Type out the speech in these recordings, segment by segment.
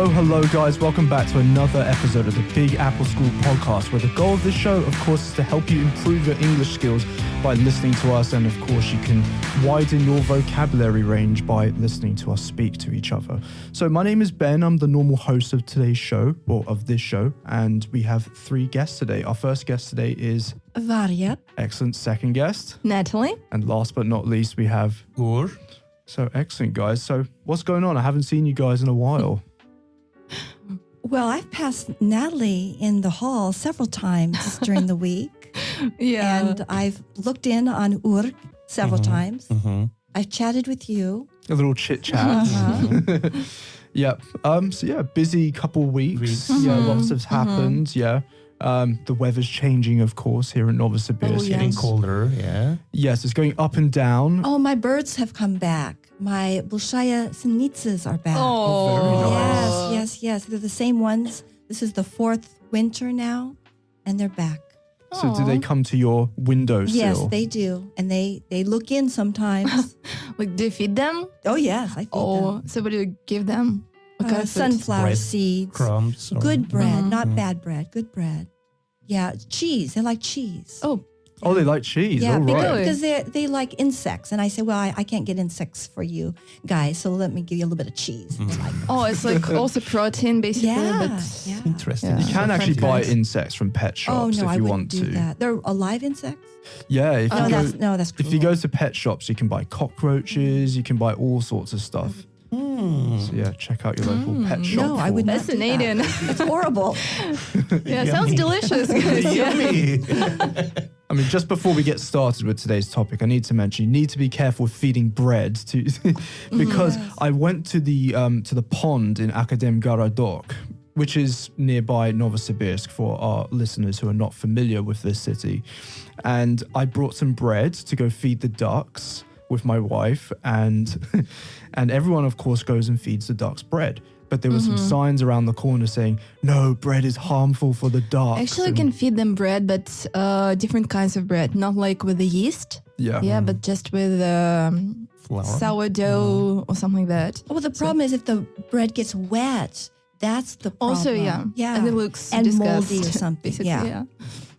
Hello, guys. Welcome back to another episode of the Big Apple School podcast, where the goal of this show, of course, is to help you improve your English skills by listening to us. And, of course, you can widen your vocabulary range by listening to us speak to each other. So my name is Ben. I'm the normal host of today's show, or of this show. And we have three guests today. Our first guest today is Varya. Excellent. Second guest. Natalie. And last but not least, we have Ugur. So excellent, guys. So what's going on? I haven't seen you guys in a while. Well, I've passed Natalie in the hall several times during the week. Yeah. And I've looked in on Ugur several times. I've chatted with you. A little chit chat. Yep. So yeah, busy couple weeks. Yeah, lots has happened. Yeah. The weather's changing, of course, here in Novosibirsk. Oh, yeah. Getting colder, yeah. Yes, it's going up and down. Oh, my birds have come back. My большая синицы are back. Oh, very nice. Yes. They're the same ones. This is the fourth winter now, and they're back. So do they come to your windowsill? Yes, they do. And they look in sometimes. Like, do you feed them? Oh, yes, I feed them. So what do you give them? What kind of food? Sunflower Bread, seeds. Crumbs. Good bread, not bad bread. Good bread. Yeah, cheese. They like cheese. Oh, they like cheese. Yeah, All right. because they like insects. And I say, well, I can't get insects for you guys, so let me give you a little bit of cheese. And they're like, Oh, it's like also protein, basically. yeah, But yeah. Interesting. Yeah. You can So actually French buy guys. insects from pet shops Oh, no, if I you wouldn't want do to. that. They're alive insects? Yeah, if you go, That's cruel. if you go to pet shops, you can buy cockroaches, you can buy all sorts of stuff. So yeah, check out your local pet shop. No, I would not do Fascinating. that. It's horrible. yeah, sounds delicious, guys. Yeah. Yummy. I mean, just before we get started with today's topic, I need to mention you need to be careful with feeding bread to, because I went to the pond in Akadem Garadok, which is nearby Novosibirsk for our listeners who are not familiar with this city, and I brought some bread to go feed the ducks with my wife, and everyone of course goes and feeds the ducks bread. But there were some signs around the corner saying, no, bread is harmful for the ducks. Actually, you and- can feed them bread, but different kinds of bread. Not like with the yeast. Yeah. Yeah, but just with Flour. sourdough or something like that. Well, the problem is if the bread gets wet, that's the problem. Also, yeah. Yeah. And it looks And disgust, moldy or something. basically, Yeah.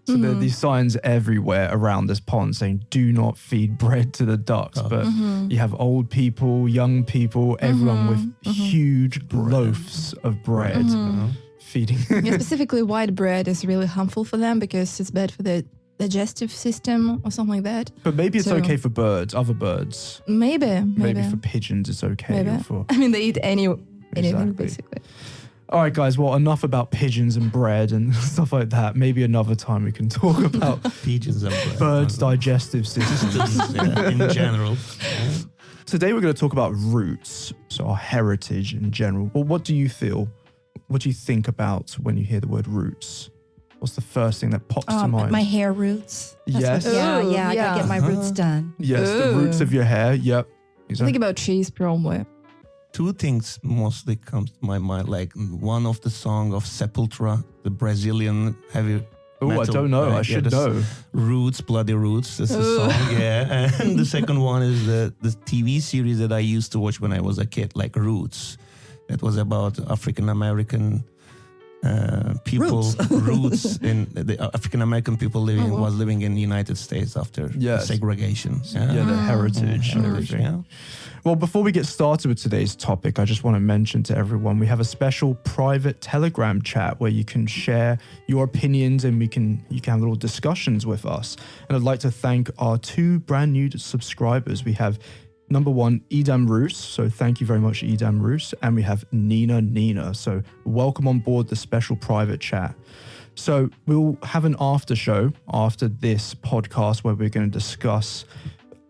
So there are these signs everywhere around this pond saying, do not feed bread to the ducks. But you have old people, young people, everyone with huge loaves of bread feeding. Yeah, specifically white bread is really harmful for them because it's bad for the digestive system or something like that. But maybe it's So- okay for birds, other birds. Maybe. Maybe for pigeons it's okay. Maybe. Or for... I mean, they eat anything, Exactly. basically. All right, guys. Well, enough about pigeons and bread and stuff like that. Maybe another time we can talk about Pigeons and bread. birds' digestive systems. Yeah, in general. Today we're going to talk about roots, so our heritage in general. Well, what do you feel? What do you think about when you hear the word roots? What's the first thing that pops to mind? My hair roots. Yes. Yeah, I Ooh, gotta yeah. get my roots done. Yes, the roots of your hair. Yep. Think about cheese, probably. Two things mostly comes to my mind. Like one of the song of Sepultura, the Brazilian heavy Oh, I metal, don't know. right? I should the know. Roots, Bloody Roots. That's the song. Yeah. And the second one is the TV series that I used to watch when I was a kid, like Roots. That was about African American people, roots in the African American people living in the United States after Yes. segregation. Yeah, the heritage and everything. Yeah. Well, before we get started with today's topic, I just want to mention to everyone we have a special private Telegram chat where you can share your opinions and you can have little discussions with us. And I'd like to thank our two brand new subscribers. We have number one, Edam Roos. So thank you very much, Edam Roos. And we have Nina. So welcome on board the special private chat. So we'll have an after show after this podcast where we're going to discuss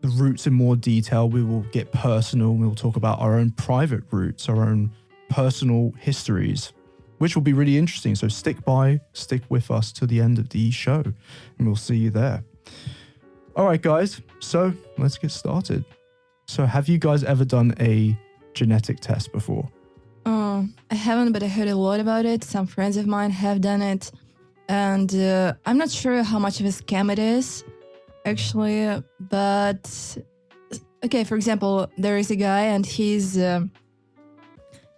the roots in more detail. We will get personal. We'll talk about our own private roots, our own personal histories, which will be really interesting. So stick with us to the end of the show, and we'll see you there. All right, guys. So let's get started. So have you guys ever done a genetic test before? I haven't, but I heard a lot about it. Some friends of mine have done it. And I'm not sure how much of a scam it is, actually. But, okay, for example, there is a guy and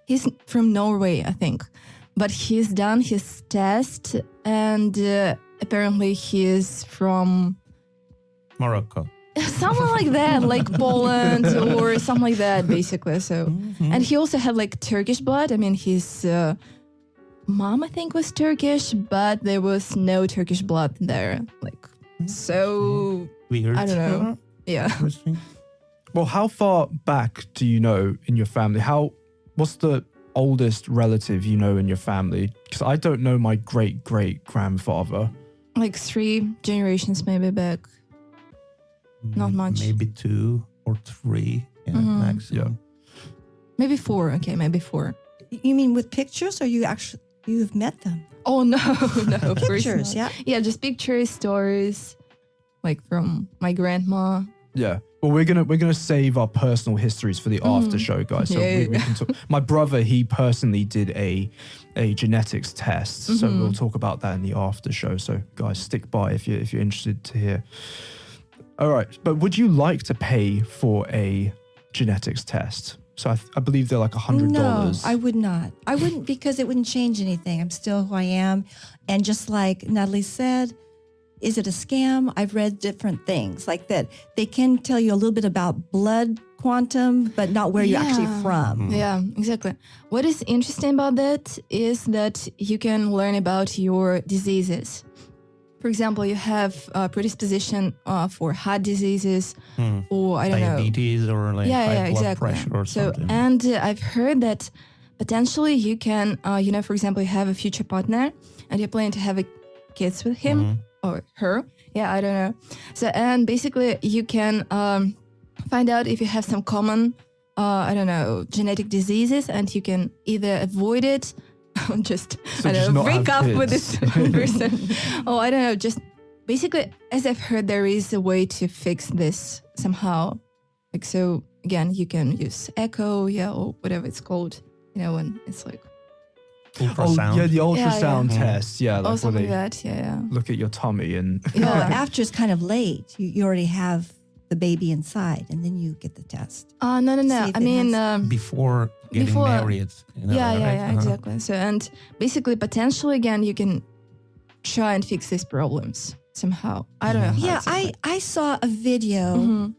He's from Norway, I think. But he's done his test, and apparently he is from Morocco. somewhere like that, like Poland or something like that, basically. So, and he also had like Turkish blood. I mean, his mom, I think, was Turkish, but there was no Turkish blood there. Like, so Weird. I don't know. Yeah. Interesting. Well, how far back do you know in your family? What's the oldest relative you know in your family? Because I don't know my great-great-grandfather. Like 3 generations maybe back. Not much. Maybe 2 or 3 maximum. Maybe 4. Okay, maybe 4. You mean with pictures, or you've met them? Oh, no, of course Pictures, not. yeah. Yeah, just pictures, stories, like from my grandma. Yeah. Well, we're gonna save our personal histories for the after show, guys. So Yeah. we can talk. My brother, he personally did a genetics test, so we'll talk about that in the after show. So guys, stick by if you're interested to hear. All right, but would you like to pay for a genetics test? So I believe they're like $100. No, I would not. I wouldn't, because it wouldn't change anything. I'm still who I am. And just like Natalie said, is it a scam? I've read different things like that. They can tell you a little bit about blood quantum, but not where you're actually from. Yeah, exactly. What is interesting about that is that you can learn about your diseases. For example, you have a predisposition for heart diseases or I don't know. Diabetes or like high blood pressure or something. And I've heard that potentially you can, for example, you have a future partner and you're planning to have kids with him or her. Yeah, I don't know. So, and basically you can find out if you have some common, genetic diseases, and you can either avoid it, just not break have up with kids. this person. I don't know. Just basically, as I've heard, there is a way to fix this somehow. Like, so again, you can use echo, or whatever it's called, when it's like. Ultrasound. Oh, yeah, the ultrasound test. Yeah, like where something they like that. Yeah. look at your tummy and No, after it's kind of late. You already have the baby inside, and then you get the test. No. See if I it mean, Before getting married. Yeah, exactly. So, and basically, potentially, again, you can try and fix these problems somehow. I don't know. How Yeah, exactly. I saw a video,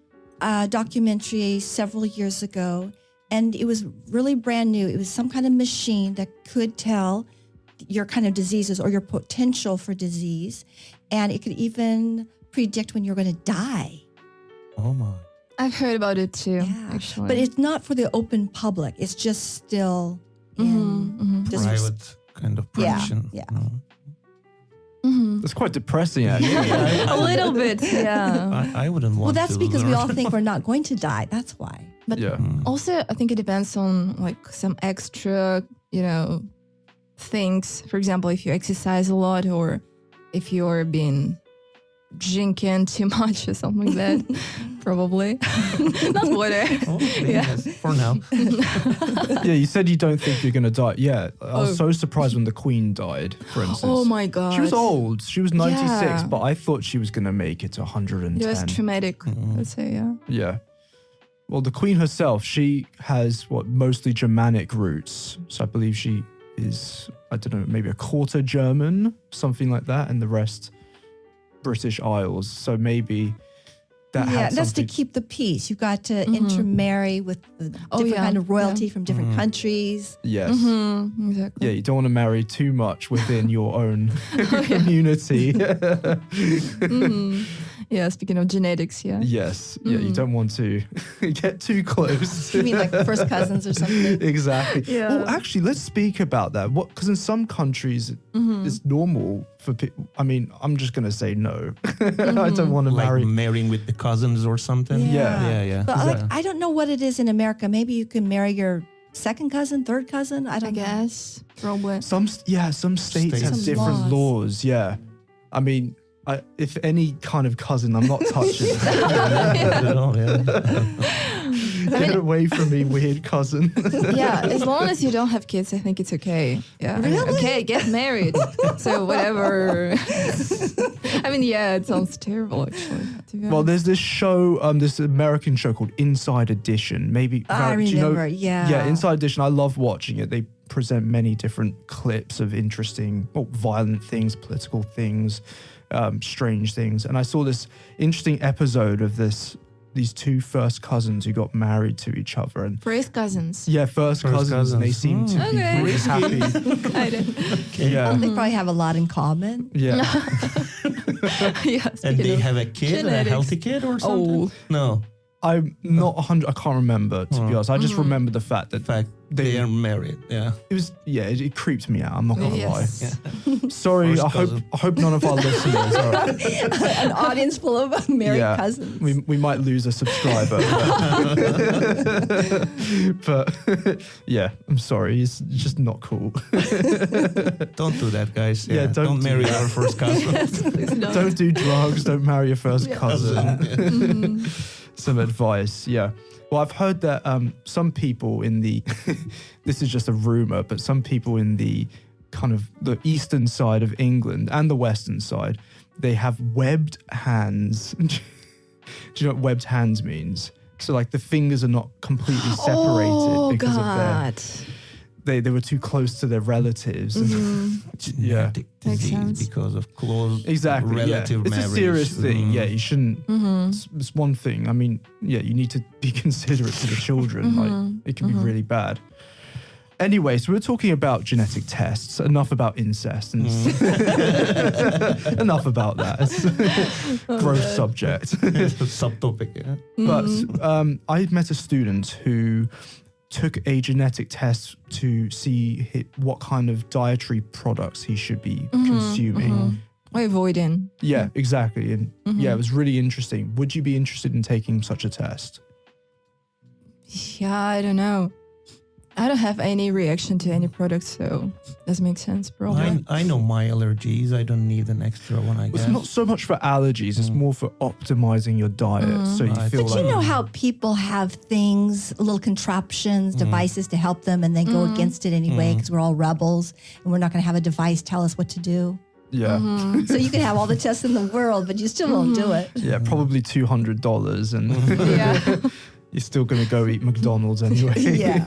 documentary several years ago, and it was really brand new. It was some kind of machine that could tell your kind of diseases or your potential for disease, and it could even predict when you're going to die. Oh my. I've heard about it too, Yeah, actually. but it's not for the open public. It's just still in just Private kind of Yeah, production. yeah. it's quite depressing actually. a little bit, yeah. I wouldn't want Well, that's to because we learn. all think we're not going to die. That's why. But Yeah. also, I think it depends on like some extra, things. For example, if you exercise a lot, or if you're being drinking too much or something like that, probably. Not water. Oh, Yeah. yes, for now. Yeah, you said you don't think you're going to die. Yeah, I was so surprised when the Queen died, for instance. Oh my God. She was old. She was 96, Yeah. but I thought she was going to make it to 110. It was traumatic, let's say, yeah. Yeah. Well, the Queen herself, she has mostly Germanic roots. So I believe she is, I don't know, maybe a quarter German, something like that, and the rest British Isles. So maybe that Yeah, has that's to something. keep the peace. You got to intermarry with the different yeah, kind of royalty from different countries. Yes. Exactly. Yeah, you don't want to marry too much within your own community. Yeah, speaking of genetics, yeah. Yes. Yeah, you don't want to get too close. You mean like first cousins or something? Exactly. Yeah. Well, actually, let's speak about that. Because in some countries, it's normal for people. I mean, I'm just going to say no. I don't want to Like marry. marrying with the cousins or something. Yeah. But I don't know what it is in America. Maybe you can marry your second cousin, third cousin. I I don't know. guess, probably. Some states have Some different laws. laws. Yeah. I mean, if any kind of cousin, I'm not touching. Get away from me, weird cousin. Yeah, as long as you don't have kids, I think it's okay. Yeah. Really? Okay, get married. So whatever. I mean, yeah, it sounds terrible actually. To be Well, honest. there's this show, this American show called Inside Edition. Maybe I do you know- remember, yeah. Yeah, Inside Edition. I love watching it. They present many different clips of interesting, violent things, political things, strange things. And I saw this interesting episode of these two first cousins who got married to each other. And First cousins. yeah, first cousins. And they seem to be Okay. really happy. Kind of. Yeah. They probably have a lot in common. Yeah. Yes. And they have a kid, a genetics. healthy kid or something? Oh. No. I'm not 100. I can't remember, to be honest. I just remember the fact that In fact, they are married. Yeah. it was, it creeped me out. I'm not going to Yes. Yeah. Sorry, First I cousin. hope none of our listeners are, An audience full of married Yeah. cousins. we might lose a subscriber. But yeah, I'm sorry. It's just not cool. Don't do that, guys. Yeah, don't do marry that. our first cousin. Please don't. Don't do drugs. Don't marry your first cousin. Some advice. Yeah. Well, I've heard that some people in the, this is just a rumor, but some people in the kind of the eastern side of England and the western side, they have webbed hands. Do you know what webbed hands means? So like the fingers are not completely separated Oh because God. of they were too close to their relatives. And yeah. Genetic Makes disease sense. because of close Exactly. relative It's marriage. a serious thing. Mm. Yeah, you shouldn't. It's one thing. I mean, yeah, you need to be considerate to the children. Like, it can be really bad. Anyway, so we're talking about genetic tests. Enough about incest and enough about that. It's a gross subject. Subtopic, yeah. But I met a student who took a genetic test to see what kind of dietary products he should be consuming. Or avoiding. Yeah, exactly. And yeah, it was really interesting. Would you be interested in taking such a test? Yeah, I don't know. I don't have any reaction to any product, so doesn't make sense, probably. I know my allergies. I don't need an extra one, I guess. It's not so much for allergies, it's more for optimizing your diet. So you I feel But like you know how people have things, little contraptions, devices to help them, and they go against it anyway because we're all rebels and we're not going to have a device tell us what to do. yeah. So you can have all the tests in the world, but you still won't do it. Yeah, probably $200 and Yeah. you're still going to go eat McDonald's anyway. Yeah.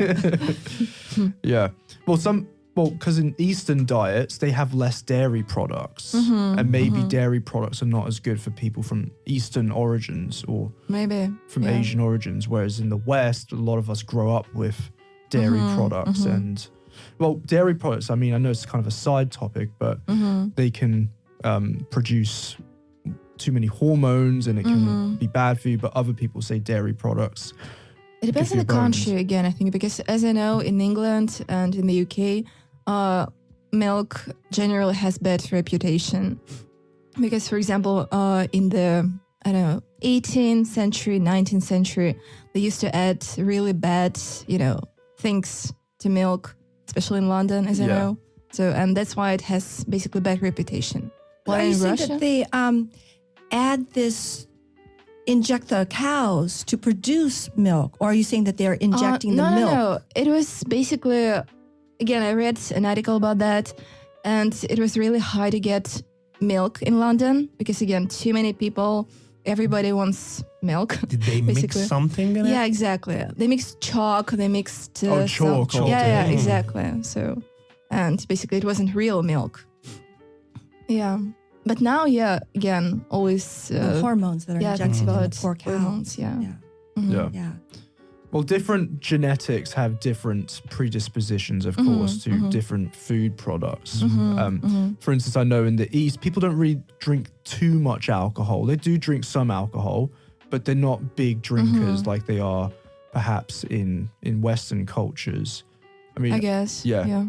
Yeah. Well, because in Eastern diets, they have less dairy products. And maybe dairy products are not as good for people from Eastern origins or Maybe. from yeah. Asian origins. Whereas in the West, a lot of us grow up with dairy products. And, well, dairy products, I mean, I know it's kind of a side topic, but they can produce too many hormones and it can be bad for you. But other people say dairy products. It depends on Good the for your bones. country again, I think, because as I know, in England and in the UK, milk generally has bad reputation. Because, for example, in the, 18th century, 19th century, they used to add really bad, things to milk, especially in London, as I Yeah. know. So, and that's why it has basically bad reputation. While Are you in saying Russia, that they add this, inject the cows to produce milk? Or are you saying that they're injecting the milk? No. It was basically, again, I read an article about that, and it was really hard to get milk in London because, again, too many people, everybody wants milk. Did they mix basically. something in it? Yeah, exactly. They mixed chalk, they mixed... chalk. Yeah, Mm. exactly. So, and basically it wasn't real milk. Yeah. But now, yeah, again, always... The hormones that are yeah, injected in the about poor cow. hormones, yeah. Yeah. Mhm. Yeah. Yeah. Well, different genetics have different predispositions, of course, to different food products. For instance, I know in the East, people don't really drink too much alcohol. They do drink some alcohol, but they're not big drinkers like they are perhaps in Western cultures. I mean, I guess. yeah.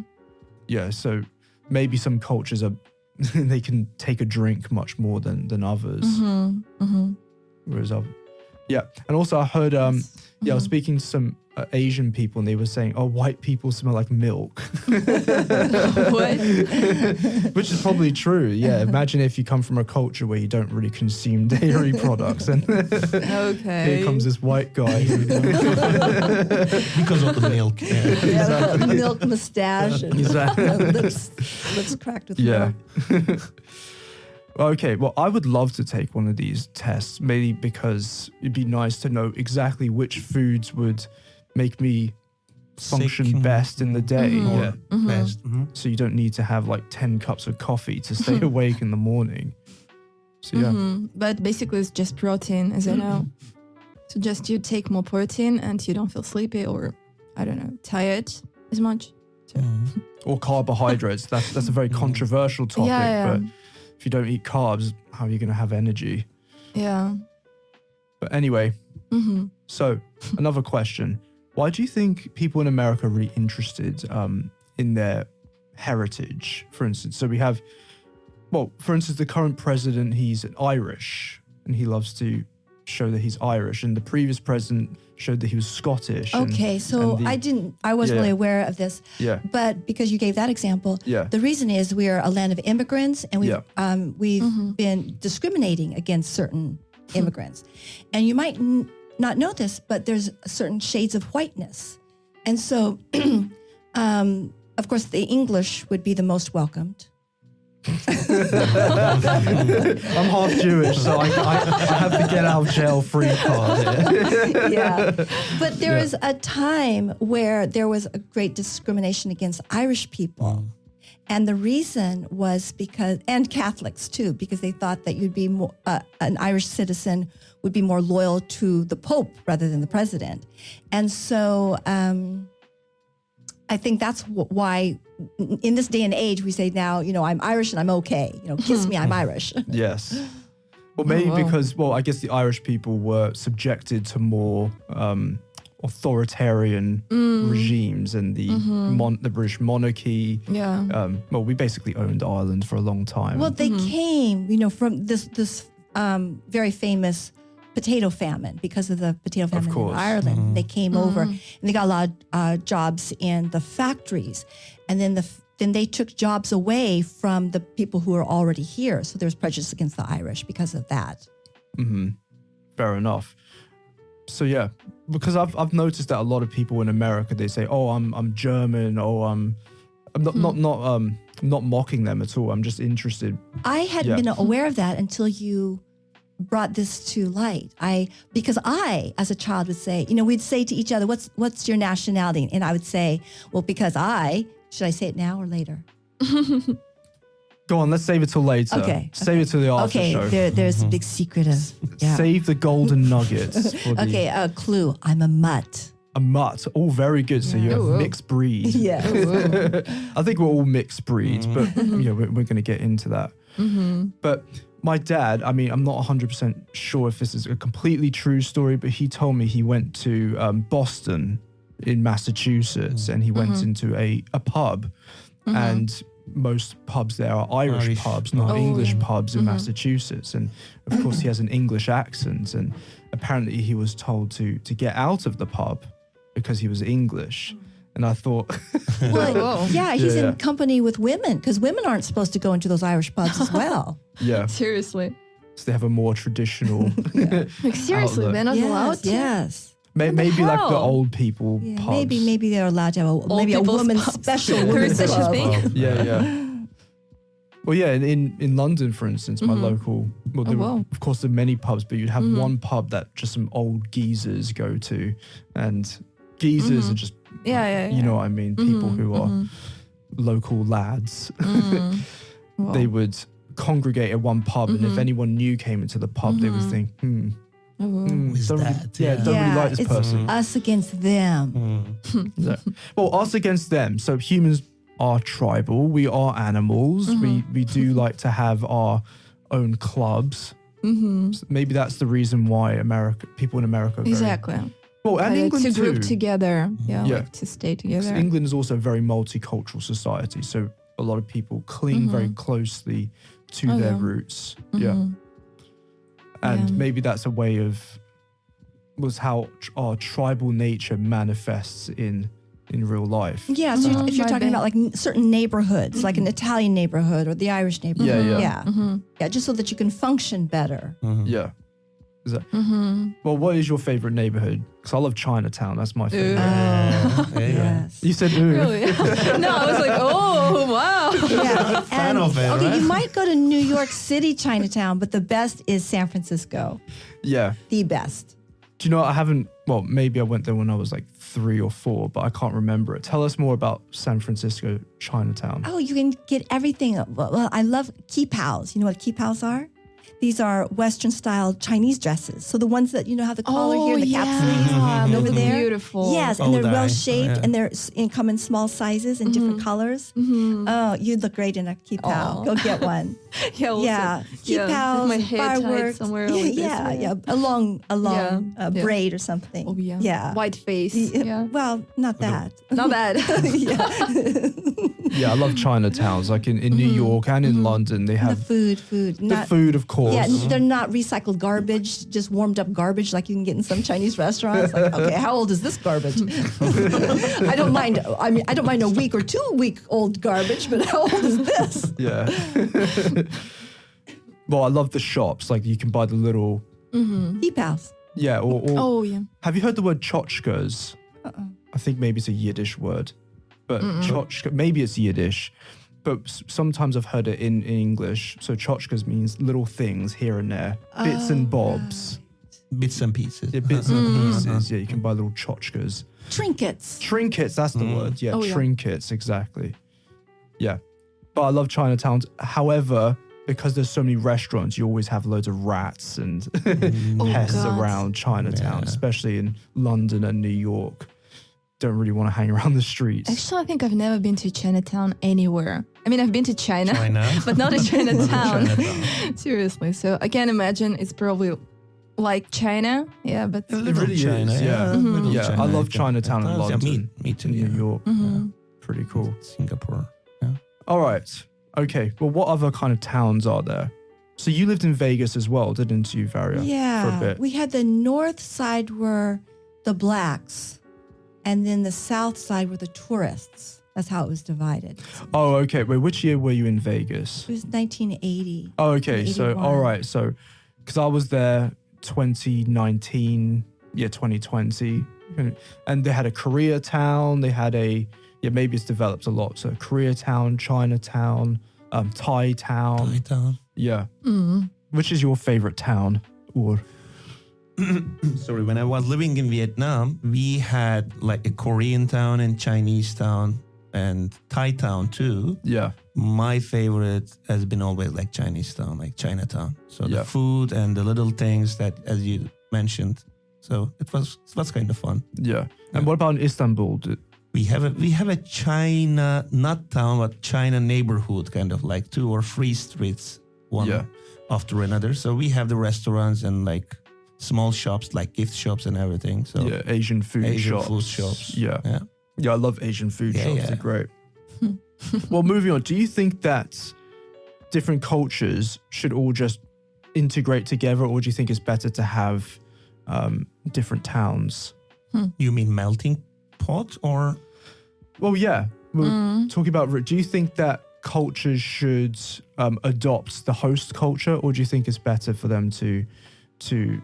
Yeah, so maybe some cultures are they can take a drink much more than others. Whereas other, Yeah. And also I heard, I was speaking to some Asian people and they were saying, oh, white people smell like milk. What? Which is probably true. Yeah. Imagine if you come from a culture where you don't really consume dairy products and Okay. here comes this white guy. Because of the milk. Yeah. Yeah, milk mustache and Exactly. lips cracked with Yeah. milk. Okay, well, I would love to take one of these tests, mainly because it'd be nice to know exactly which foods would make me function Sick. best in the day. Or Yeah. best. So you don't need to have like 10 cups of coffee to stay awake in the morning. So yeah. But basically, it's just protein, as I know. So just you take more protein and you don't feel sleepy or, I don't know, tired as much. So, Or carbohydrates. That's a very controversial topic, Yeah. but if you don't eat carbs, how are you going to have energy? yeah. But anyway, so another question. Why do you think people in America are really interested in their heritage, for instance? So we have, well, for instance, the current president, he's Irish and he loves to show that he's Irish. And the previous president showed that he was Scottish. Okay, so I wasn't really aware of this. Yeah. But because you gave that example, Yeah. the reason is we are a land of immigrants and we've been discriminating against certain immigrants. And you might not know this, but there's certain shades of whiteness. And so, of course, the English would be the most welcomed. I'm half Jewish, so I have to get out of jail free card here. Yeah. But there was a time where there was a great discrimination against Irish people. And the reason was because, and Catholics too, because they thought that you'd be more, an Irish citizen would be more loyal to the Pope rather than the president. And so I think that's why in this day and age, we say now, I'm Irish and I'm okay. Kiss me, I'm Irish. Yes. Well, maybe because, I guess the Irish people were subjected to more authoritarian regimes and the British monarchy. Yeah. We basically owned Ireland for a long time. Well, they came, from this very famous potato famine because of the potato famine in Ireland. They came over and they got a lot of jobs in the factories. And then then they took jobs away from the people who were already here. So there was prejudice against the Irish because of that. Fair enough. So yeah, because I've noticed that a lot of people in America, they say, "Oh, I'm German," or I'm not mocking them at all. I'm just interested. I hadn't been aware of that until you brought this to light. Because I, as a child, would say, we'd say to each other, "What's your nationality?" And I would say, "Well, because should I say it now or later?" Go on, let's save it till later. Okay. Save it till the after show. Okay, there's a big secret of Save the golden nuggets for the Okay, a clue. I'm a mutt. a mutt. Oh, very good. So you're a mixed breed. Yeah. I think we're all mixed breeds, but we're going to get into that. But my dad, I'm not 100% sure if this is a completely true story, but he told me he went to Boston in Massachusetts and he went into a pub and most pubs there are Irish pubs, not English pubs in Massachusetts. And of course he has an English accent and apparently he was told to get out of the pub because he was English. And I thought... he's in company with women because women aren't supposed to go into those Irish pubs as well. Yeah. Seriously. So they have a more traditional... Like seriously, outlet. they're not allowed to? Yes. Maybe like the old people Yeah, pubs. maybe they're allowed to have a people's woman's pubs. special Very women's special club. thing. Yeah. Well, yeah, in London, for instance, my local, of course, there are many pubs, but you'd have one pub that just some old geezers go to. And geezers are just, you know what I mean, people who are local lads. They would congregate at one pub, and if anyone new came into the pub, they would think, Who's don't that? really, don't really like this it's person. us against them. Yeah. Well, us against them. So humans are tribal. We are animals. We do like to have our own clubs. So maybe that's the reason why people in America are very, Exactly. well, and Like England to too. group together. Yeah. Like to stay 'Cause together. England is also a very multicultural society. So a lot of people cling very closely to their roots. Yeah. And maybe that's a way of was how our tribal nature manifests in real life. Yeah, so if you're Might talking be. about like certain neighborhoods, like an Italian neighborhood or the Irish neighborhood. Yeah. Yeah, just so that you can function better. Yeah. Is that, well, what is your favorite neighborhood? Because I love Chinatown. That's my favorite. Yes. You said ooh. Really? No, I was like, oh, wow. Yeah. Fan of it, okay, right? you might go to New York City Chinatown, but the best is San Francisco. Yeah. The best. Do you know what? I haven't, well, maybe I went there when I was like 3 or 4, but I can't remember it. Tell us more about San Francisco Chinatown. Oh, you can get everything. Well, I love kipaos. You know what kipaos are? These are Western style Chinese dresses. So the ones that, have the collar here, the cap sleeves over there. Beautiful. Yes, and they're Old well eye. shaped Yeah. and come in small sizes and different colors. Oh, you'd look great in a kipao. Oh. Go get one. Yeah. Also, Yeah, with kipaos, my hair tied fireworks. somewhere like this. Yeah, a long Yeah. braid or something. Oh, yeah. Yeah. White face. Yeah. Well, not that. Not bad. Yeah, I love Chinatowns. Like in New York and in London, they The have food. the Not, food, of course. yeah, they're not recycled garbage, just warmed up garbage like you can get in some Chinese restaurants. Like, okay, how old is this garbage? I don't mind. I mean, I don't mind a week or 2 week old garbage, but how old is this? Yeah. Well, I love the shops. Like you can buy the little, Kipaos. yeah, or Oh, yeah. have you heard the word tchotchkes? I think maybe it's a Yiddish word, but tchotchke, maybe it's Yiddish, but sometimes I've heard it in English. So tchotchkes means little things here and there, bits and bobs. Bits and pieces. Yeah, bits and pieces. Yeah, you can buy little tchotchkes. Trinkets. Trinkets, that's the word. Yeah, Oh, yeah. trinkets, exactly. Yeah. But I love Chinatowns. However, because there's so many restaurants, you always have loads of rats and pests God. around Chinatown, Yeah. especially in London and New York. Don't really want to hang around the streets. Actually, I think I've never been to Chinatown anywhere. I mean, I've been to China, China. but not to Chinatown. Chinatown. Seriously. So I can imagine it's probably like China. Yeah, but A little really China, is, yeah. Little Yeah, I love Chinatown in Yeah, London. me too. in Yeah. New York. Pretty cool. Singapore. Yeah. All right. Okay. Well, what other kind of towns are there? So you lived in Vegas as well, didn't you, Varya? For a bit. We had the north side were the blacks, and then the south side were the tourists. That's how it was divided. Oh, okay. Wait, which year were you in Vegas? It was 1980. Oh, okay. So, 81. all right. So, because I was there 2019, 2020. And they had a Koreatown. They had maybe it's developed a lot. So, Koreatown, Chinatown, Thai Town. Chinatown. Yeah. Which is your favorite town? Or Sorry, when I was living in Vietnam, we had like a Korean town and Chinese town and Thai town too. yeah. My favorite has been always like Chinese town, like Chinatown. So Yeah. the food and the little things that, as you mentioned, so it was kind of fun. Yeah. And what about in Istanbul? We have a China, not town, but China neighborhood, kind of like 2 or 3 streets, one Yeah. after another. So we have the restaurants and like small shops, like gift shops and everything. So Yeah, Asian food Asian shops. food shops. Yeah. Yeah. Yeah, I love Asian food Yeah, shops. yeah. They're great. Well, moving on. Do you think that different cultures should all just integrate together, or do you think it's better to have different towns? You mean melting pot or? Well, yeah. We're talking about. Do you think that cultures should adopt the host culture, or do you think it's better for them to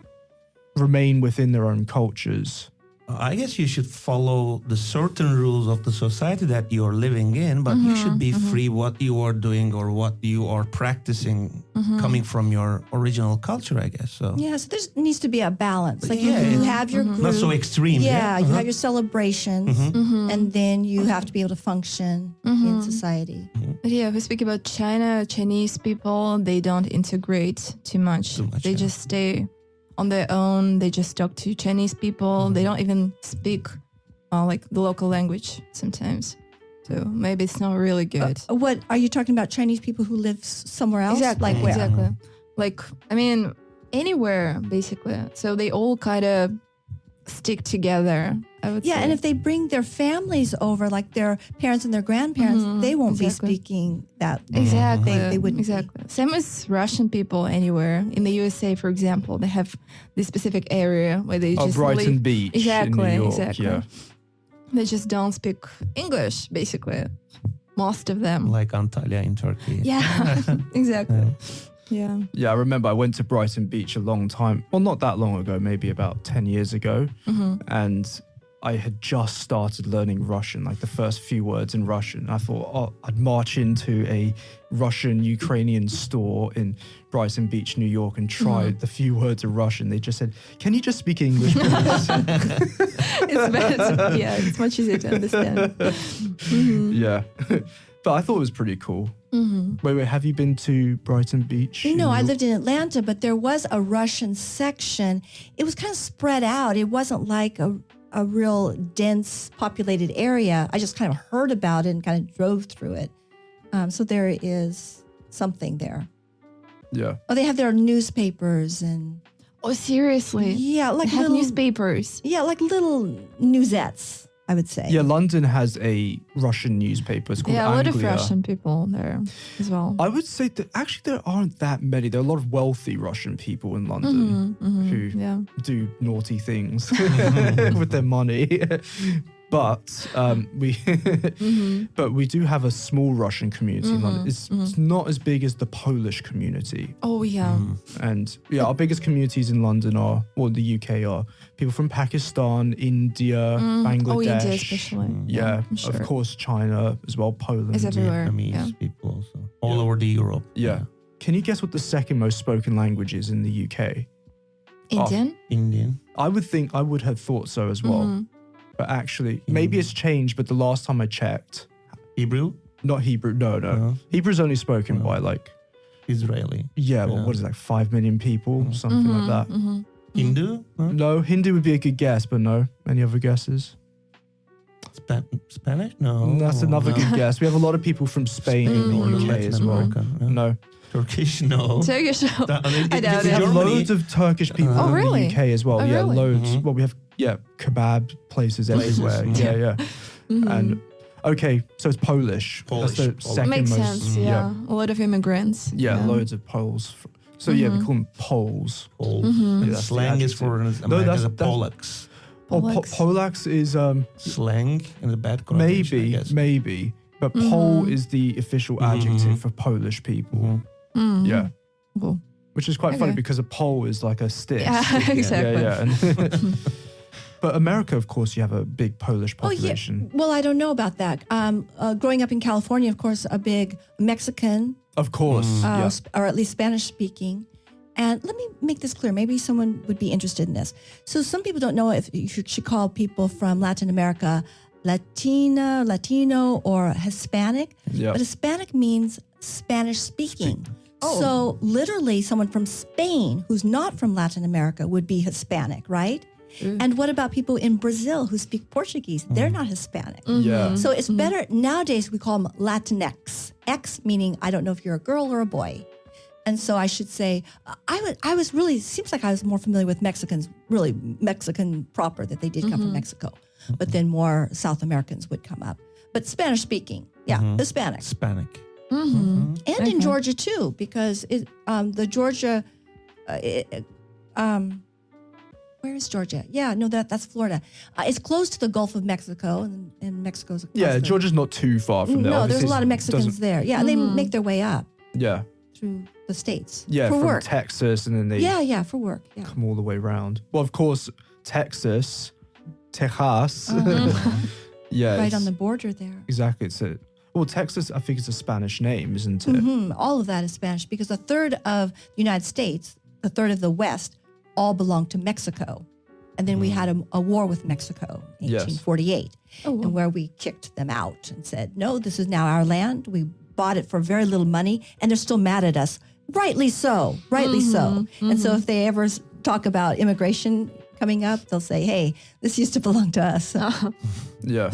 remain within their own cultures? I guess you should follow the certain rules of the society that you are living in, but you should be free what you are doing or what you are practicing coming from your original culture, I guess. So Yeah, so there needs to be a balance. Like Yeah, you it's have your group. not so extreme. Yeah, you have your celebrations, and then you have to be able to function in society. But yeah, if we speak about China, Chinese people, they don't integrate too much. They yeah. just stay on their own. They just talk to Chinese people. They don't even speak like the local language sometimes. So maybe it's not really good. What are you talking about? Chinese people who live somewhere else? Exactly. Like where? Exactly. Like, I mean, anywhere basically. So they all kind of stick together, I would say. Yeah, and if they bring their families over, like their parents and their grandparents, they won't be speaking that. Exactly. They wouldn't. Exactly. Same as Russian people anywhere. In the USA, for example, they have this specific area where they just Brighton live. Beach Exactly. in New York. Exactly. Yeah. They just don't speak English, basically. Most of them. Like Antalya in Turkey. Yeah. Exactly. Yeah. Yeah, I remember I went to Brighton Beach a long time. Well, not that long ago, maybe about 10 years ago. And I had just started learning Russian, like the first few words in Russian. I thought, I'd march into a Russian-Ukrainian store in Brighton Beach, New York, and try the few words of Russian. They just said, "Can you just speak English, please?" It's better. Yeah, it's much easier to understand. Yeah. But I thought it was pretty cool. Wait, have you been to Brighton Beach? No, I lived in Atlanta, but there was a Russian section. It was kind of spread out. It wasn't like a real dense populated area. I just kind of heard about it and kind of drove through it. So there is something there. Yeah. Oh, they have their newspapers and Oh, seriously? yeah, like They have little newspapers. Yeah, like little newsettes, I would say. Yeah, London has a Russian newspaper. It's called Yeah, a lot of Anglia. Russian people there as well. I would say that actually there aren't that many. There are a lot of wealthy Russian people in London who Yeah. do naughty things with their money. But we do have a small Russian community in London. It's not as big as the Polish community. Oh, yeah. And yeah, our biggest communities in London the UK are people from Pakistan, India, Bangladesh. Oh, India especially. Yeah, I'm sure. of course, China as well, Poland. It's everywhere. Vietnamese Yeah. people also. All over the Europe. Yeah. Can you guess what the second most spoken language is in the UK? Indian? Indian. I would have thought so as well. But actually, maybe it's changed, but the last time I checked, Hebrew. not Hebrew, no. No. Hebrew's only spoken by like, Israeli. what is it, like 5 million people, something like that. Hindu. Huh? No, Hindu would be a good guess, but no. Any other guesses? Spanish? No. That's another good guess. We have a lot of people from Spain in Or the UK Latin as well. America, yeah. No. Turkish? No. Turkish? I doubt We it. have Germany. loads of Turkish people Oh, in really? the UK as well. Oh, yeah, really? loads. Well, we have kebab places everywhere. Yeah. And okay, so it's Polish. That's the Polish. second Makes most. sense, yeah. A lot of immigrants. Yeah, loads of Poles. So yeah, we call them Poles. Pole. Yeah, And that's the slang is for adjective. Americans, that's- Polacks. Oh, Polacks. Polacks is Slang in the bad connotation, I guess. maybe, but Pole is the official adjective for Polish people. Yeah, Cool. which is quite funny Okay. because a pole is like a stick. Yeah, exactly. Yeah. And but America, of course, you have a big Polish population. Oh, yeah. Well, I don't know about that. Growing up in California, of course, a big Mexican, Of course, yeah. or at least Spanish speaking. And let me make this clear. Maybe someone would be interested in this. So some people don't know if you should call people from Latin America Latina, Latino, or Hispanic. Yeah. But Hispanic means Spanish speaking. So literally someone from Spain who's not from Latin America would be Hispanic, right? And what about people in Brazil who speak Portuguese? They're not Hispanic. Yeah. So it's better, nowadays we call them Latinx. X meaning I don't know if you're a girl or a boy. And so I should say, I was really, seems like I was more familiar with Mexicans, really Mexican proper, that they did come from Mexico. But then more South Americans would come up. But Spanish speaking, Hispanic. Hispanic. And in Georgia too, because the Georgia, where is Georgia? Yeah, no, that's Florida. It's close to the Gulf of Mexico, and Mexico's across Yeah, the- Georgia's not too far from there. No, there's Obviously, a lot of it Mexicans doesn't- there. Yeah, and they make their way up Yeah, through the states. yeah, for from work. Texas, and then they Yeah, for work. Yeah. come all the way around. Well, of course, Texas, Texas. Yeah, Right it's- on the border there. exactly. Well, Texas, I think it's a Spanish name, isn't it? All of that is Spanish because a third of the United States, a third of the West, all belong to Mexico. And then we had a war with Mexico in Yes. 1848, and where we kicked them out and said, no, this is now our land. We bought it for very little money, and they're still mad at us. Rightly so. And so if they ever talk about immigration coming up, they'll say, hey, this used to belong to us. Yeah.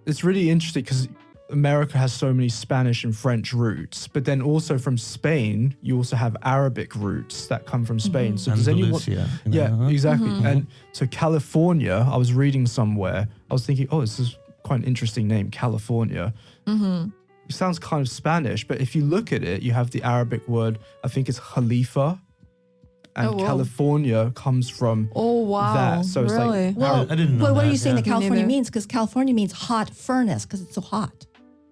It's really interesting because America has so many Spanish and French roots, but then also from Spain, you also have Arabic roots that come from Spain. So does anyone? Andalusia, Yeah, exactly. And so California, I was reading somewhere, I was thinking, oh, this is quite an interesting name, California. It sounds kind of Spanish, but if you look at it, you have the Arabic word, I think it's Khalifa, and California comes from that. So it's really? like, Well, I didn't know what are that, you saying yeah. that California neither. means? Because California means hot furnace because it's so hot.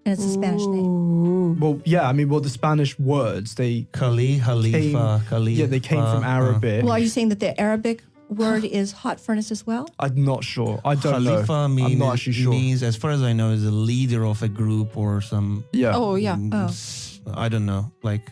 And it's a Spanish name. well, yeah, I mean, well, the Spanish words, they Khalifa, Khalifa. yeah, they came from Arabic. Well, are you saying that the Arabic word is hot furnace as well? I'm not sure. I don't Khalifa know. I'm not actually sure. means, as far as I know, is a leader of a group or some. Yeah. Oh, yeah. I don't know, like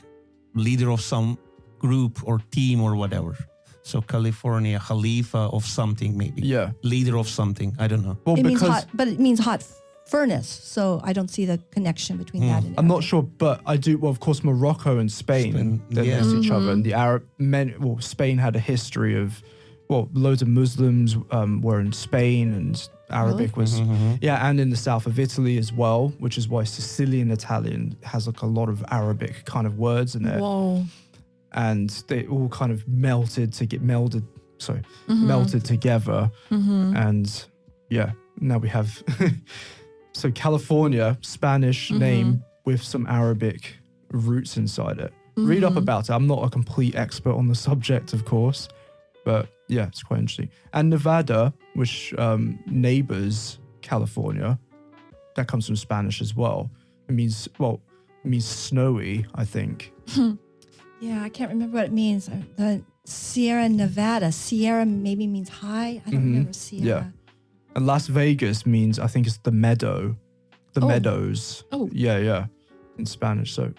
leader of some group or team or whatever. So California, Khalifa of something maybe. Yeah. Leader of something. I don't know. Well, It means because hot, but it means hot furnace. So I don't see the connection between that and I'm not Arabic. sure, but I do. Well, of course, Morocco and Spain, they're yeah. next to each other. And the Arab men, well, Spain had a history of, well, loads of Muslims were in Spain, and Arabic was, yeah, and in the south of Italy as well, which is why Sicilian Italian has like a lot of Arabic kind of words in it. Whoa. And they all kind of melted together. And yeah, now we have so California, Spanish name with some Arabic roots inside it. Read up about it. I'm not a complete expert on the subject, of course, but yeah, it's quite interesting. And Nevada, which neighbors California, that comes from Spanish as well. It means snowy, I think. Yeah, I can't remember what it means. The Sierra Nevada. Sierra maybe means high. I don't remember Sierra. Yeah. And Las Vegas means, I think it's the meadow, the meadows. Oh. Yeah, in Spanish. So,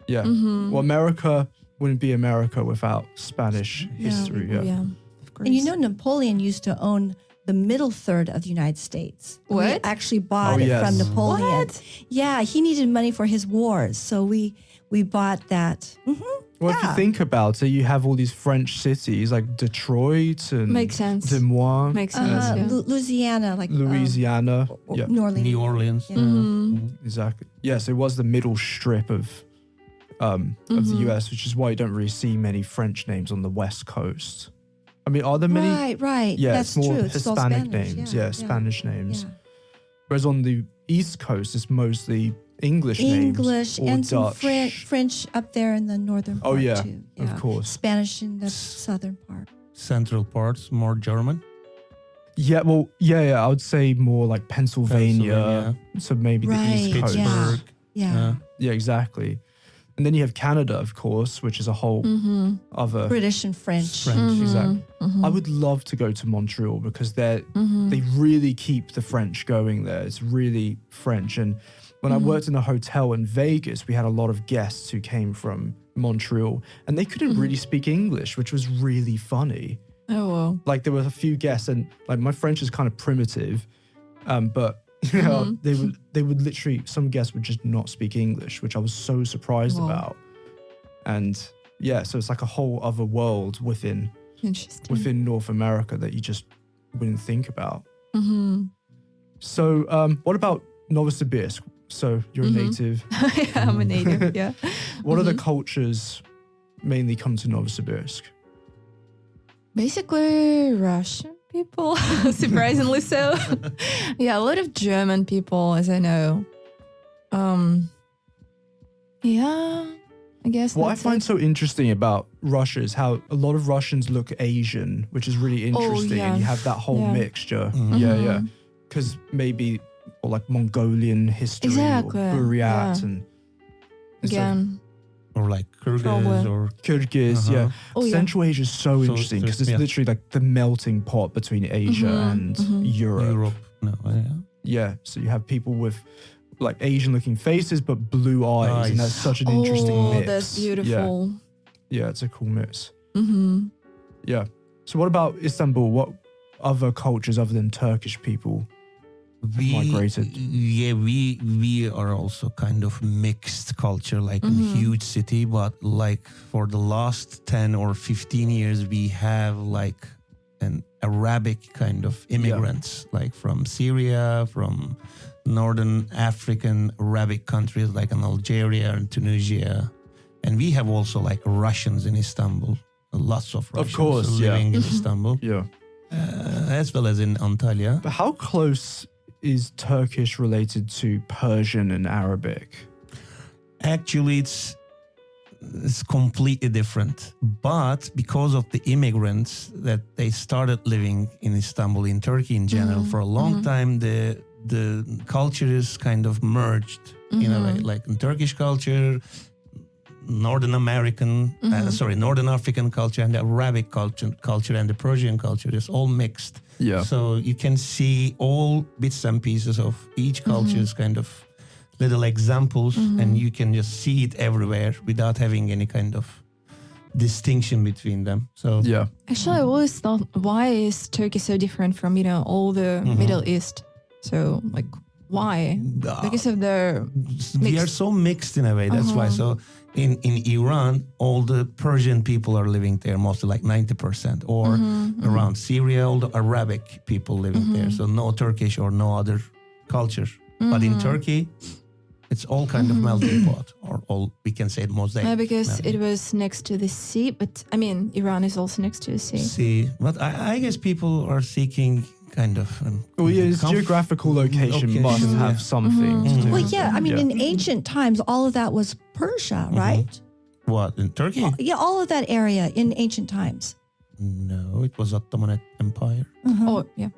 yeah. Well, America wouldn't be America without Spanish history. Yeah. Yeah, of course. And you know, Napoleon used to own the middle third of the United States. We What? actually bought Oh, it yes. from Napoleon. What? Yeah, he needed money for his wars, so we bought that. Well, if you think about it, you have all these French cities like Detroit and Makes sense. Des Moines, Makes sense. Yeah. Louisiana, like Louisiana. Yeah, New Orleans. New Orleans. Yeah. exactly. Yes, it was the middle strip of the US, which is why you don't really see many French names on the West Coast. I mean, are there many? Right. Yeah, That's it's more true. It's all Hispanic Spanish. names. Yeah, Spanish names. Yeah. Whereas on the East Coast, it's mostly English names. English or and some Dutch. French up there in the northern part Oh, yeah, too. of course. Spanish in the southern part. Central parts, more German. Yeah, well, yeah. I would say more like Pennsylvania. So maybe the East Right, Coast. yeah. Pittsburgh. Yeah. Yeah, exactly. And then you have Canada, of course, which is a whole other British and French. Exactly. I would love to go to Montreal because they really keep the French going there. It's really French. And when I worked in a hotel in Vegas, we had a lot of guests who came from Montreal and they couldn't really speak English, which was really funny. Oh, well. Like there were a few guests and like my French is kind of primitive, but you know, they would literally, some guests would just not speak English, which I was so surprised Wow. about. And yeah, so it's like a whole other world within North America that you just wouldn't think about. So what about Novosibirsk? So you're a native. Yeah, I'm a native. Yeah. What other cultures mainly come to Novosibirsk? Basically, Russian people, surprisingly so. Yeah, a lot of German people, as I know. Yeah, I guess. What I that's find it. so interesting about Russia is how a lot of Russians look Asian, which is really interesting. yeah. And you have that whole Yeah. mixture. Yeah. Because maybe, or like Mongolian history Exactly, or Buryat yeah. and Again. Or like Kyrgyz Probably. or Kyrgyz, yeah. Oh, yeah. Central Asia is so interesting because it's yeah. literally like the melting pot between Asia and Europe. Europe. No, yeah. Yeah, so you have people with like Asian-looking faces but blue eyes, and Nice. that's such an interesting Oh, mix. that's beautiful. Yeah, it's a cool mix. Yeah. So what about Istanbul? What other cultures other than Turkish people migrated? Yeah, we are also kind of mixed culture, like in a huge city, but like for the last 10 or 15 years, we have like an Arabic kind of immigrants, like from Syria, from Northern African Arabic countries like in Algeria and Tunisia. And we have also like Russians in Istanbul. Lots of Russians course, living in Istanbul. Yeah. As well as in Antalya. But how close is Turkish related to Persian and Arabic? Actually, it's completely different. But because of the immigrants that they started living in Istanbul, in Turkey in general, for a long time, the culture is kind of merged in a way. Like in Turkish culture, Northern African culture and the Arabic culture and the Persian culture is all mixed. Yeah. So you can see all bits and pieces of each culture's kind of little examples, and you can just see it everywhere without having any kind of distinction between them. So Yeah. Actually, I always thought, why is Turkey so different from, all the Middle East? So, like, why? Because of the we are mixed. so mixed in a way. That's why. So in Iran, all the Persian people are living there, mostly like 90%, or around Syria, all the Arabic people living there. So no Turkish or no other culture. But in Turkey, it's all kind of melting pot, or all, we can say, mosaic. Because it was next to the sea, but I mean, Iran is also next to the sea. See, but I guess people are seeking kind of. Well, yeah, its geographical location must have something to do. Well, with yeah, it. I mean, in ancient times, all of that was Persia, right? What, in Turkey? Yeah, all of that area in ancient times. No, it was Ottoman Empire. Oh, yeah.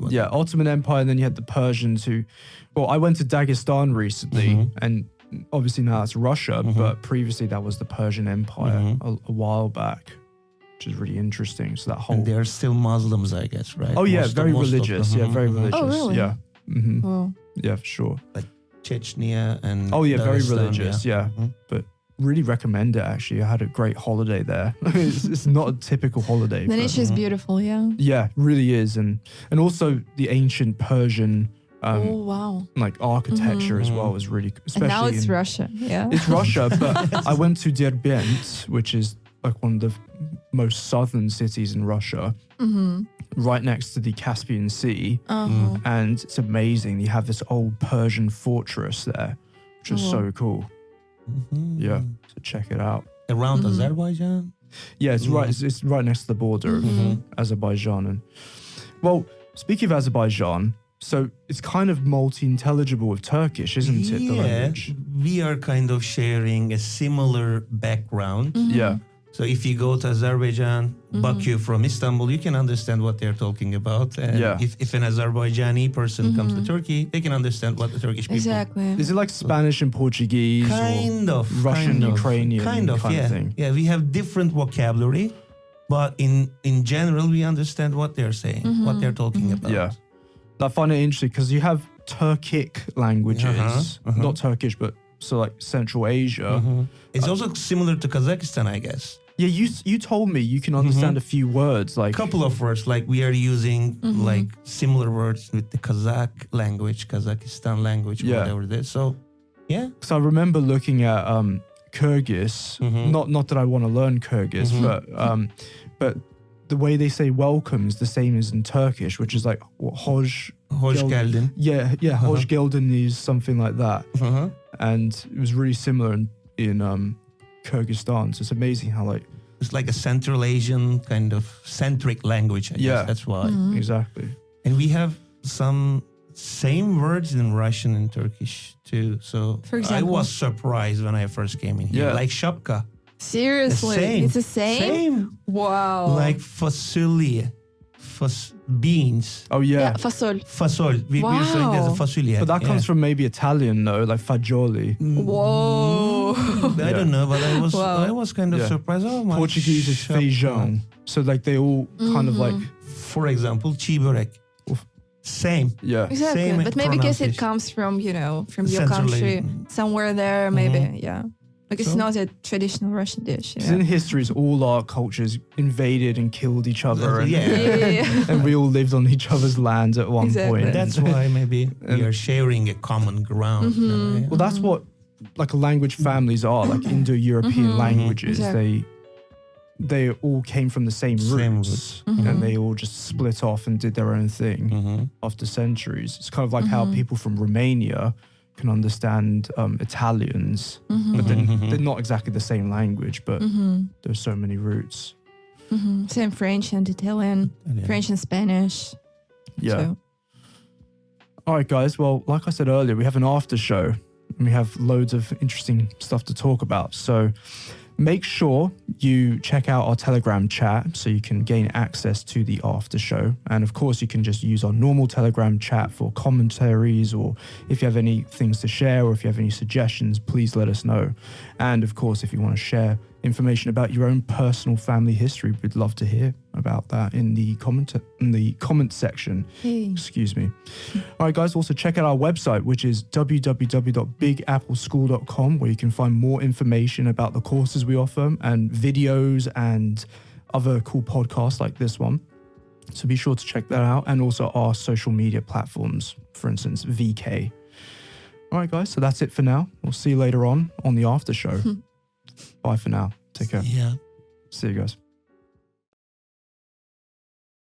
Yeah, Ottoman Empire, and then you had the Persians who... Well, I went to Dagestan recently, and obviously now it's Russia, but previously that was the Persian Empire a while back, which is really interesting. So that whole... And they're still Muslims, I guess, right? Oh, yeah, Most very of religious. them. Yeah, very religious. Oh, really? Yeah. hmm Wow. Yeah, for sure. Like Chechnya and... Oh, yeah, very Dagestan, religious, yeah. But really recommend it, actually. I had a great holiday there. it's not a typical holiday. The but- nature is beautiful, yeah. Yeah, really is. And also the ancient Persian Oh, wow. like architecture as well is really, especially And now it's in- Russia, yeah. It's Russia, but I went to Derbent, which is like one of the most southern cities in Russia, right next to the Caspian Sea. And it's amazing. You have this old Persian fortress there, which is so cool. Yeah, so check it out. Around Azerbaijan? Yeah, it's right. It's right next to the border of Azerbaijan. And well, speaking of Azerbaijan, so it's kind of multi-intelligible with Turkish, isn't it? The language. We are kind of sharing a similar background. Yeah. So if you go to Azerbaijan, Baku from Istanbul, you can understand what they're talking about. And if an Azerbaijani person comes to Turkey, they can understand what the Turkish people... Exactly. Is it like Spanish and Portuguese? Kind or of. Russian, kind of, Ukrainian kind of thing? Yeah, we have different vocabulary, but in general, we understand what they're saying, what they're talking about. Yeah. I find it interesting because you have Turkic languages, not Turkish, but so like Central Asia. It's also similar to Kazakhstan, I guess. Yeah, you told me you can understand a few words, like A couple of words, like we are using like similar words with the Kazakh language, Kazakhstan language, whatever it is. So, yeah. because I remember looking at Kyrgyz. Not that I want to learn Kyrgyz, but the way they say welcome is the same as in Turkish, which is like Hoş geldin. Yeah, Hoş geldin is something like that. And it was really similar in Kyrgyzstan. So it's amazing how like It's like a Central Asian kind of centric language. I guess. That's why. exactly. And we have some same words in Russian and Turkish too. So For I example? was surprised when I first came in here. Yeah. Like shapka. Seriously? Same. It's the same? Same. Wow. Like fasulye. Beans. Oh yeah. Yeah, fasol. Fasol. We're saying there's a Wow. fasulye. But that comes from maybe Italian though, like fagioli. Whoa. I don't know, but Wow. I was kind of Yeah. surprised. Oh my. Portuguese is feijão. So like they all kind of like For example, çiğ börek. Same. yeah. Exactly. Same But maybe because it pronunciation. comes from, from your Central country, Asian. somewhere there, maybe, yeah. Like it's So? not a traditional Russian dish. Because in history, all our cultures invaded and killed each other, and, Yeah. and we all lived on each other's lands at one Exactly. point. That's why maybe we are sharing a common ground. Well, that's what like language families are, like Indo-European languages. Exactly. they all came from the same roots, and they all just split off and did their own thing after centuries. It's kind of like how people from Romania can understand Italians, but they're not exactly the same language, but there's so many roots. Same French and Italian, French and Spanish. Yeah. So. All right, guys. Well, like I said earlier, we have an after show and we have loads of interesting stuff to talk about. So make sure you check out our Telegram chat so you can gain access to the after show. And of course, you can just use our normal Telegram chat for commentaries, or if you have any things to share, or if you have any suggestions, please let us know. And of course, if you want to share information about your own personal family history, we'd love to hear about that in the comment section. Hey. Excuse me. All right, guys, also check out our website, which is www.bigappleschool.com, where you can find more information about the courses we offer and videos and other cool podcasts like this one. So be sure to check that out, and also our social media platforms, for instance, VK. All right, guys, so that's it for now. We'll see you later on the after show. Bye for now. Take care. Yeah. See you guys.